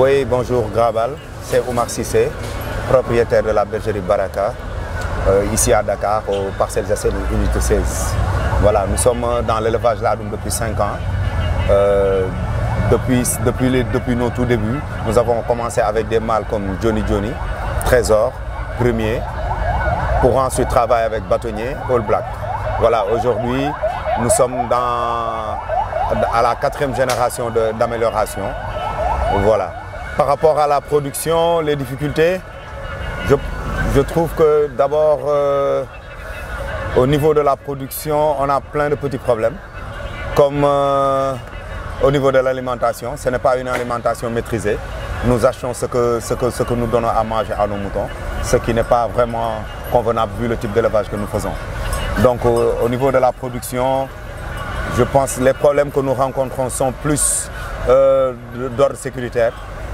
Oui, bonjour Grabal, c'est Oumar Sissé, propriétaire de la bergerie Baraka, ici à Dakar, au Parcelles Assainies, unité 16. Voilà, nous sommes dans l'élevage ladoum depuis 5 ans. Depuis nos tout débuts, nous avons commencé avec des mâles comme Johnny Johnny, Trésor, Premier, pour ensuite travailler avec Bâtonnier, All Black. Voilà, aujourd'hui, nous sommes à la 4e génération d'amélioration. Voilà. Par rapport à la production, les difficultés, je trouve que d'abord, au niveau de la production, on a plein de petits problèmes. Comme au niveau de l'alimentation, ce n'est pas une alimentation maîtrisée. Nous achetons ce que nous donnons à manger à nos moutons, ce qui n'est pas vraiment convenable vu le type d'élevage que nous faisons. Donc au niveau de la production, je pense que les problèmes que nous rencontrons sont plus d'ordre sécuritaire,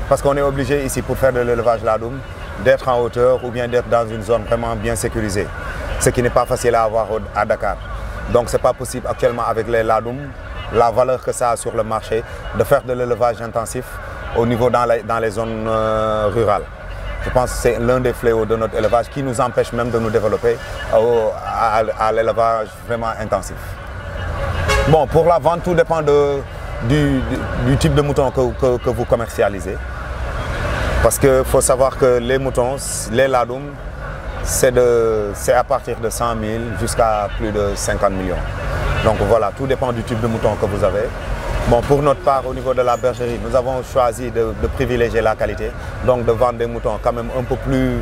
parce qu'on est obligé ici pour faire de l'élevage ladoum d'être en hauteur ou bien d'être dans une zone vraiment bien sécurisée, ce qui n'est pas facile à avoir à Dakar. Donc ce n'est pas possible actuellement avec les ladoum, la valeur que ça a sur le marché, de faire de l'élevage intensif au niveau dans les zones rurales. Je pense que c'est l'un des fléaux de notre élevage qui nous empêche même de nous développer à l'élevage vraiment intensif. Bon, pour la vente, tout dépend du type de mouton que vous commercialisez. Parce qu'il faut savoir que les moutons, les ladoum, c'est à partir de 100 000 jusqu'à plus de 50 millions. Donc voilà, tout dépend du type de mouton que vous avez. Bon, pour notre part, au niveau de la bergerie, nous avons choisi de privilégier la qualité, donc de vendre des moutons quand même un peu plus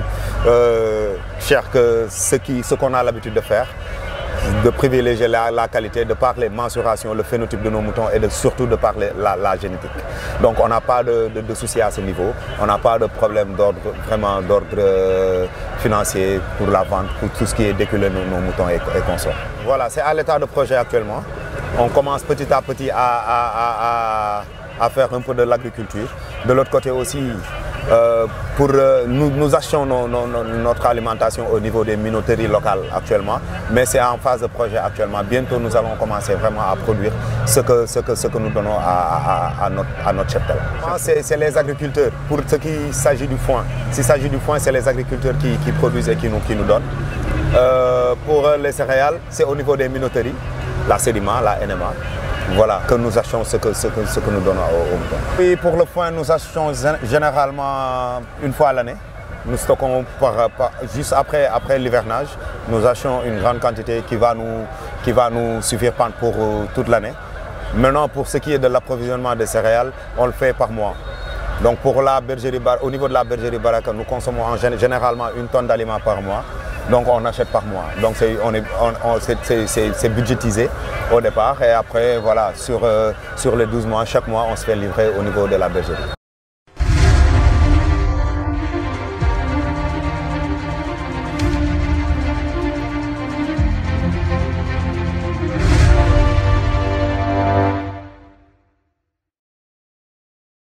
chers que ce qu'on a l'habitude de faire, de privilégier la qualité, de par les mensurations, le phénotype de nos moutons et surtout de par la génétique. Donc on n'a pas de souci à ce niveau, on n'a pas de problème d'ordre financier pour la vente, pour tout ce qui est déculé nos moutons et consorts. Voilà, c'est à l'état de projet actuellement. On commence petit à petit à faire un peu de l'agriculture. De l'autre côté aussi, nous achetons notre alimentation au niveau des minoteries locales actuellement, mais c'est en phase de projet actuellement. Bientôt, nous allons commencer vraiment à produire ce que nous donnons à notre cheptel. C'est les agriculteurs. Pour ce qui s'agit du foin, s'il s'agit du foin, c'est les agriculteurs qui produisent et qui nous donnent. Pour les céréales, c'est au niveau des minoteries, la Sédima, la NMA. Voilà, que nous achetons ce que nous donnons aux moutons. Et pour le foin, nous achetons généralement une fois à l'année. Nous stockons juste après l'hivernage. Nous achetons une grande quantité qui va nous suffire pour toute l'année. Maintenant, pour ce qui est de l'approvisionnement des céréales, on le fait par mois. Donc pour la bergerie, au niveau de la bergerie Baraka, nous consommons généralement 1 tonne d'aliments par mois. Donc on achète par mois. Donc c'est budgétisé au départ et après voilà, sur les 12 mois, chaque mois on se fait livrer au niveau de la bergerie.